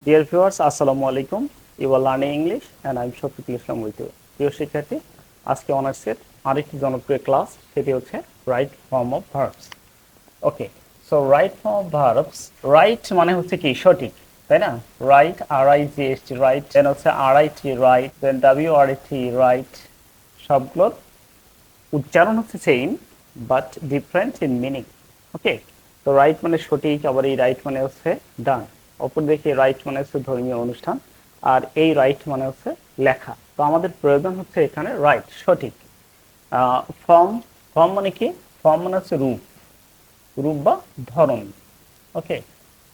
Dear viewers, Assalamu alaikum. You are learning English and I am Shafiqul Islam with you. প্রিয় শিক্ষার্থী, আজকে অনার্সের আরেকটি জনপ্রিয় ক্লাস, সেটি হচ্ছে right form of verbs. Okay, so right form of verbs, right মানে হচ্ছে কি সঠিক, তাই না? রাইট, RIGHT রাইট, দেন হচ্ছে RIT right, then WRIT right, সবগুলোর উচ্চারণ হচ্ছে same but different in meaning. Okay, তো রাইট মানে সঠিক, আবার এই রাইট মানে হচ্ছে ডান। অপর দিকে রাইট মানে হচ্ছে ধর্মীয় অনুষ্ঠান, আর এই রাইট মানে হচ্ছে লেখা। তো আমাদের প্রয়োজন হচ্ছে এখানে রাইট সঠিক। ফর্ম, ফর্ম মানে কি? ফর্ম মানে হচ্ছে রূপ, রূপ বা ধরন। ওকে,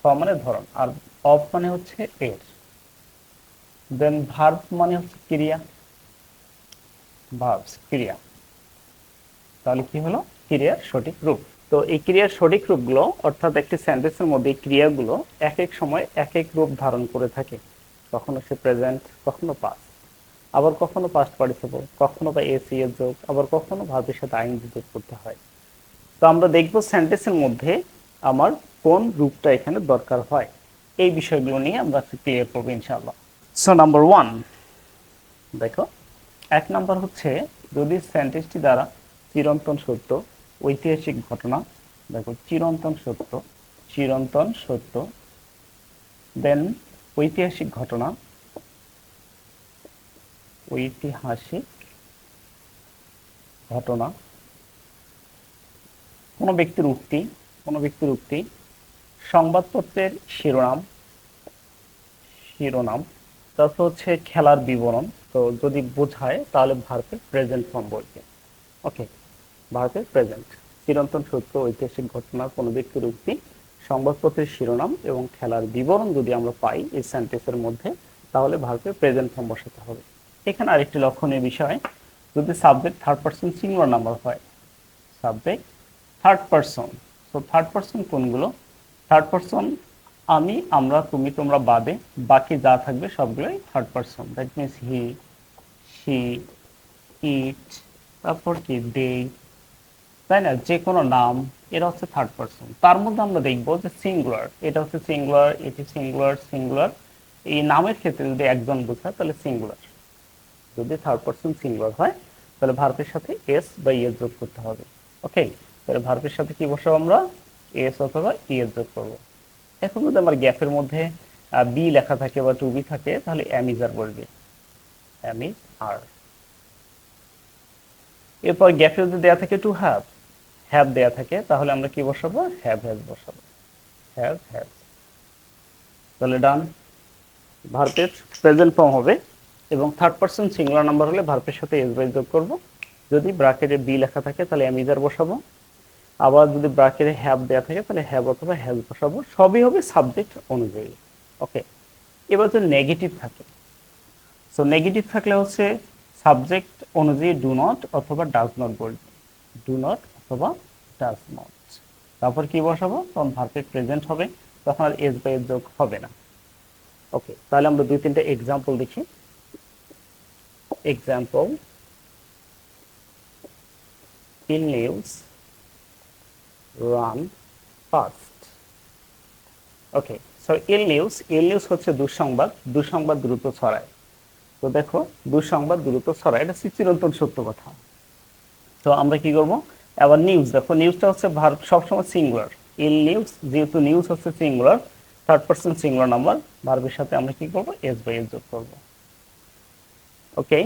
ফর্ম মানে ধরন, আর অফ মানে হচ্ছে এর। দেন ভার্ব মানে হচ্ছে ক্রিয়া, ভার্বস ক্রিয়া। তাহলে কি হলো? ক্রিয়ার সঠিক রূপ। তো এই ক্রিয়ার সঠিক রূপগুলো, অর্থাৎ একটি সেন্টেন্সের মধ্যে ক্রিয়াগুলো এক এক সময় এক এক রূপ ধারণ করে থাকে। কখনো সে প্রেজেন্ট, কখনো পাস্ট, আবার কখনো পাস্ট পার্টিসিপল, কখনো বা এসি এর যোগ, আবার কখনো ভার্বের সাথে আইএনজি যোগ করতে হয়। তো আমরা দেখব সেন্টেন্সের মধ্যে আমার কোন রূপটা এখানে দরকার হয়। এই বিষয়গুলো নিয়ে আমরা ক্লিয়ার করবো ইনশাআল্লাহ। সো নাম্বার 1, দেখো, এক নাম্বার হচ্ছে যদি সেন্টেন্সটি দ্বারা চিরন্তন সত্য, ঐতিহাসিক ঘটনা, দেখো চিরন্তন সত্য, চিরন্তন সত্য, দেন ঐতিহাসিক ঘটনা, ঐতিহাসিক ঘটনা, কোনো ব্যক্তির উক্তি, কোনো ব্যক্তির উক্তি, সংবাদপত্রের শিরোনাম, শিরোনাম, তারপর হচ্ছে খেলার বিবরণ। তো যদি বোঝায় তাহলে ভার্বের প্রেজেন্ট ফর্ম বলবে। ওকে, ভারতের প্রেজেন্ট, চিরন্তন সত্য, ঐতিহাসিক ঘটনা, কোনো ব্যক্তির উক্তি, সংবাদপত্রের শিরোনাম এবং খেলার বিবরণ যদি আমরা পাই এই সেন্টেন্সের মধ্যে, তাহলে ভারতের প্রেজেন্ট ফর্ম বসাতে হবে। এখানে আরেকটি লক্ষণীয় বিষয়, যদি subject third person singular number হয়, সাবজেক্ট থার্ড পারসন। তো থার্ড পারসন কোনগুলো? থার্ড পারসন আমি, আমরা, তুমি, তোমরা বাদে বাকি যা থাকবে সবগুলোই third person. That means he, she, it, তারপর কি দে, তাই না? যে কোনো নাম, এটা হচ্ছে থার্ড পারসন। তার মধ্যে আমরা দেখবো যে সিঙ্গুলার, এটা হচ্ছে সিঙ্গুলার, এটি সিঙ্গুলার, সিঙ্গুলার। এই নামের ক্ষেত্রে যদি একজন বোঝায় তাহলে সিঙ্গুলার। যদি থার্ড পারসন সিঙ্গুলার হয় তাহলে ভার্বের সাথে এস বা ইএস যোগ করতে হবে। ওকে, তাহলে ভার্বের সাথে কি বসাবো আমরা? এস অথবা ইএস যোগ করবো। এখন যদি আমার গ্যাপের মধ্যে বি লেখা থাকে বা টু বি থাকে, তাহলে এম ইজ আর বলবে, এম ইজ আর। এরপর গ্যাপে যদি দেওয়া থাকে টু হ্যাভ, হ্যাভ দেয়া থাকে, তাহলে আমরা কি বসাবো? হ্যাভ হ্যাজ বসাবো, হ্যাভ হ্যাজ। তাহলে ডান, ভার্বের প্রেজেন্ট ফর্ম হবে। এবং থার্ড পারসন সিঙ্গুলার নাম্বার হলে ভার্বের সাথে এস বাই যোগ করব। যদি ব্র্যাকেটে বি লেখা থাকে তাহলে এম ইজার বসাবো। আবার যদি ব্র্যাকেটে হ্যাভ দেয়া থাকে তাহলে হ্যাভ অথবা হ্যাজ বসাবো। সবই হবে সাবজেক্ট অনুযায়ী। ওকে, এবার যদি নেগেটিভ থাকে, সো নেগেটিভ থাকলে হচ্ছে সাবজেক্ট অনুযায়ী ডু নট অথবা ডাজ নট বলবে, ডু নট অথবা ডাজ নট। তারপর কি বসাবো? তখন ভার্বের প্রেজেন্ট হবে, তখন আর এস বাই এস যোগ হবে না। ওকে, তাহলে আমরা দুই তিনটা এক্সাম্পল দেখি। Example, ill news run fast. Okay, so ill news, ill news হচ্ছে দুঃসংবাদ, দুঃসংবাদ দ্রুত ছড়ায়। তো দেখো, দুঃসংবাদ দ্রুত ছড়ায়, এটা চিরন্তন সত্য কথা। তো আমরা কি করব? আবার নিউজ, দেখো নিউজটা হচ্ছে ভার্ব সবসময় সিঙ্গুলার। ইল নিউজ, যেহেতু নিউজ হচ্ছে singular, third person singular number, ভার্বের সাথে আমরা কি করব? এস বাই এস যোগ করব। ওকে,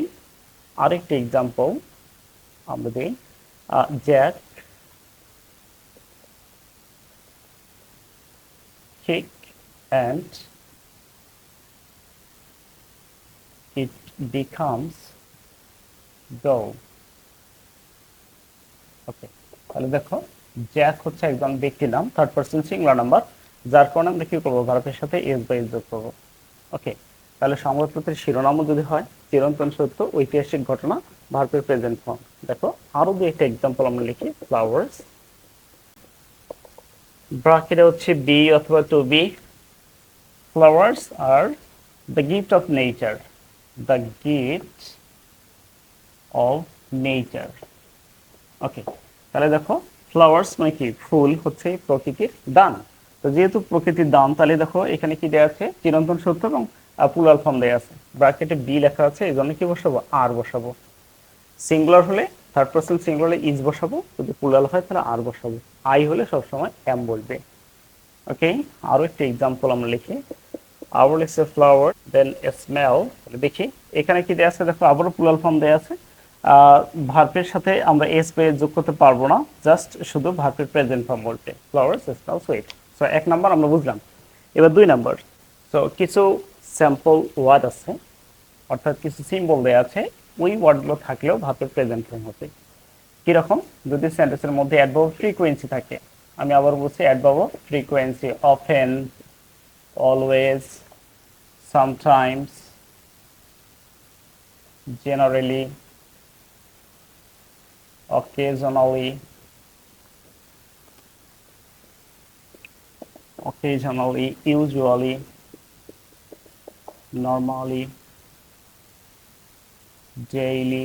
আরেকটি এক্সাম্পল আমরা দিই। Jack kick and it becomes go. Okay, তাহলে দেখো জ্যাক হচ্ছে একজন ব্যক্তির নাম, থার্ড পারসন সিঙ্গুলার নাম্বার, যার কারণে আমরা কি করবো? ভার্বের সাথে এস বাই এস যোগ করবো। ওকে, তাহলে সংবাদপত্রের শিরোনামও যদি হয় চিরন্তন সত্য, ঐতিহাসিক ঘটনা, ভার্বের প্রেজেন্ট ফর্ম। দেখো আরো দুই একটা এক্সাম্পল আমরা লিখি। ফ্লাওয়ার্স, ব্র্যাকেটে হচ্ছে বি অথবা to be. Flowers are the gift of nature, the gift of nature. Okay, তাহলে দেখো ফ্লাওয়ার্স মানে কি? ফুল হচ্ছে প্রকৃতির দান। তো যেহেতু প্রকৃতির দাম, তাহলে দেখো এখানে কি দেওয়া আছে, চিরন্তন সত্য এবং প্লুরাল ফর্ম দেওয়া আছে, ব্র্যাকেটে বি লেখা আছে, এই জন্য কি বসাবো, আর বসাবো। সিঙ্গুলার হলে থার্ড পারসন সিঙ্গুলারে ইজ বসাবো, যদি প্লুরাল হয় তাহলে আর বসাবো। আই হলে সবসময় এম বলবে। ওকে, আরো একটা এক্সাম্পল আমরা লিখি। আবার লিখছে ফ্লাওয়ার, দেন স্মেল। দেখি এখানে কি দেওয়া আছে, দেখো আবারও প্লুরাল ফর্ম দেওয়া আছে। ভার্বের সাথে আমরা এস পেয়ে যোগ করতে পারবো না, জাস্ট শুধু ভার্বের প্রেজেন্ট ফর্ম বলতে, flowers smell sweet. So 1 number আমরা বুঝলাম। এবার 2 নাম্বার। সো কিছু স্যাম্পল ওয়ার্ড আছে, অর্থাৎ কিছু সিম্বল দেওয়া আছে, ওই ওয়ার্ডগুলো থাকলেও ভার্বের প্রেজেন্ট ফর্ম হবে। কিরকম, যদি সেন্টেন্সের মধ্যে অ্যাডভার্ব ফ্রিকোয়েন্সি থাকে, আমি আবার বলছি adverb frequency, often, always, sometimes, generally, occasionally, usually, normally, daily,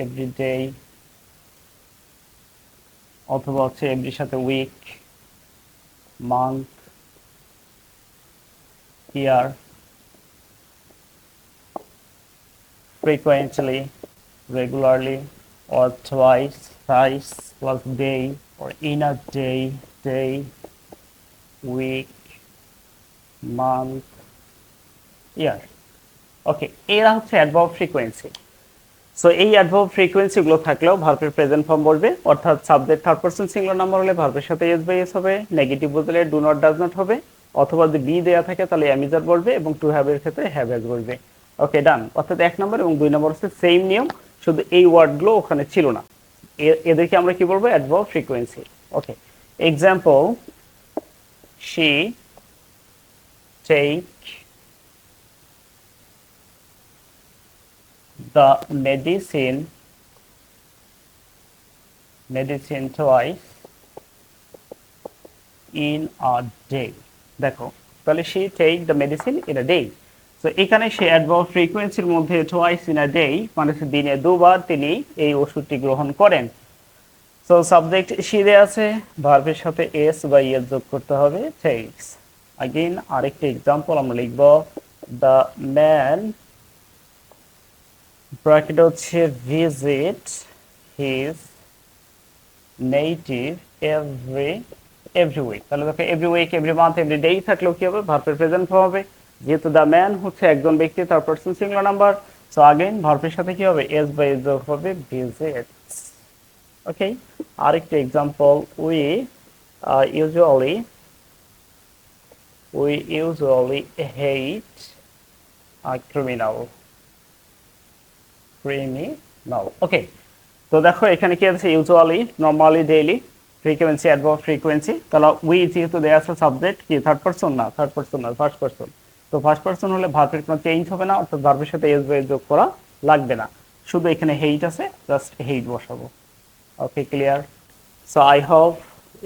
every day, অথবা হচ্ছে এভরির সাথে week, month, year, frequently, regularly, or twice, thrice, plus day, or in a day, day, week, month, year. ওকে, এরা হচ্ছে অ্যাডভার্ব ফ্রিকোয়েন্সি। সো এই adverb frequency গুলো থাকলেও ভার্বের প্রেজেন্ট ফর্ম বলবে, অর্থাৎ subject third person singular number হলে ভার্বের সাথে এস বাই এস হবে, নেগেটিভ বদলে ডু নট ডাজ নট হবে, অথবা যদি বি দেয়া থাকে তাহলে এম ইজ আর বলবে, এবং টু হ্যাভ এর ক্ষেত্রে হ্যাভ হ্যাজ বলবে। ওকে, ডান। অর্থাৎ 1 নম্বর এবং 2 নম্বর হচ্ছে সেম নিয়ম, শুধু এই ওয়ার্ডগুলো ওখানে ছিল না। এদেরকে আমরা কি বলবো, adverb frequency. Okay, example, she take the medicine twice in a day. দেখো, তাহলে she take the medicine in a day. তো এখানে সে অ্যাডভার্ব ফ্রিকোয়েন্সির মধ্যে twice in a day মানে দিনে দুবার তিনি এই ওষুধটি গ্রহণ করেন। সো সাবজেক্ট she দেয়া আছে, ভার্বের সাথে s বা es যোগ করতে হবে, takes। अगेन আরেকটা एग्जांपल আমরা লিখব, the man ব্র্যাকেট হচ্ছে visit his native every week। তাহলে দেখো every week, every month, every day থাকলেও কি হবে, ভার্বের প্রেজেন্ট ফর্ম হবে। যেহেতু দ্য ম্যান হচ্ছে একজন ব্যক্তি, তার person singular number, so again ভার্বের সাথে কি হবে, এস বাই এস যোগ হবে, visits। ওকে, আরেকটা example, we usually hate a criminal। ওকে, তো দেখো এখানে কি আছে, usually, normally, daily, frequency, adverb frequency. তাহলে উই যেহেতু দেয়া আছে সাবজেক্ট, কি থার্ড পারসন না, ফার্স্ট পারসন। তো ফার্স্ট পারসন হলে ভার্বের কোনো চেঞ্জ হবে না, অর্থাৎ ভার্বের সাথে এস বাই যোগ করা লাগবে না, শুধু এখানে হেইট আছে, জাস্ট হেইট বসাবো। Okay, clear? So I hope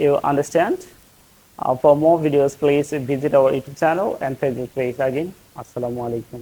you understand. For more videos, please visit our YouTube channel and Facebook page again. Assalamu alaikum.